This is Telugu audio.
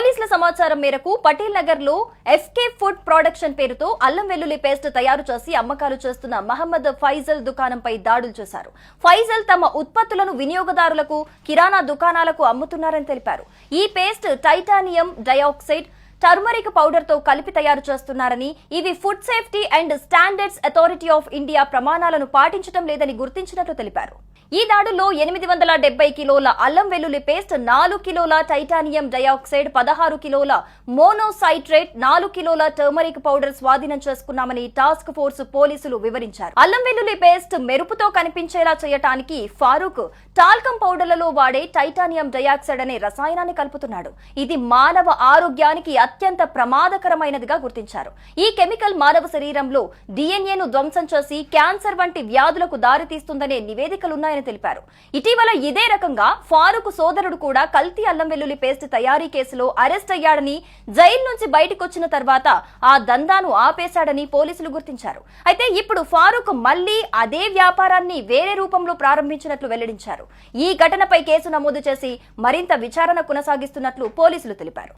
పోలీసుల సమాచారం మేరకు పటేల్ నగర్ లో ఎస్కే ఫుడ్ ప్రొడక్షన్ పేరుతో అల్లం వెల్లుల్లి పేస్ట్ తయారు చేసి అమ్మకాలు చేస్తున్న మహమ్మద్ ఫైజల్ దుకాణంపై దాడులు చేశారు. ఫైజల్ తమ ఉత్పత్తులను వినియోగదారులకు, కిరాణా దుకాణాలకు అమ్ముతున్నారని తెలిపారు. ఈ paste titanium dioxide, turmeric powder తో కలిపి తయారు చేస్తున్నారని, ఇవి food safety and standards authority of India ప్రమాణాలను పాటించడం లేదని గుర్తించినట్లు తెలిపారు. ఈ దాడుల్లో 870 కిలోల అల్లం వెల్లుల్లి పేస్ట్, 4 కిలోల టైటానియం డయాక్సైడ్, 16 కిలోల మోనోసైట్రేట్, 4 కిలోల టర్మరిక్ పౌడర్ స్వాధీనం చేసుకున్నామని టాస్క్ ఫోర్స్ పోలీసులు వివరించారు. అల్లం వెల్లుల్లి పేస్ట్ మెరుపుతో కనిపించేలా చేయటానికి ఫారూక్ టాల్కం పౌడర్లలో వాడే టైటానియం డయాక్సైడ్ అనే రసాయనాన్ని కలుపుతున్నాడు. ఇది మానవ ఆరోగ్యానికి అత్యంత ప్రమాదకరమైనదిగా గుర్తించారు. ఈ కెమికల్ మానవ శరీరంలో డిఎన్ఏను ధ్వంసం చేసి క్యాన్సర్ వంటి వ్యాధులకు దారితీస్తుందనే నివేదికలున్నాయని తెలిపారు. ఇటీవల ఇదే రకంగా ఫారూక్ సోదరుడు కూడా కల్తీ అల్లం వెల్లుల్లి పేస్ట్ తయారీ కేసులో అరెస్ట్ అయ్యాడని, జైలు నుంచి బయటకొచ్చిన తర్వాత ఆ దందాను ఆపేశాడని పోలీసులు గుర్తించారు. అయితే ఇప్పుడు ఫారూక్ మళ్లీ అదే వ్యాపారాన్ని వేరే రూపంలో ప్రారంభించినట్లు వెల్లడించారు. ఈ ఘటనపై కేసు నమోదు చేసి మరింత విచారణ కొనసాగిస్తున్నట్లు పోలీసులు తెలిపారు.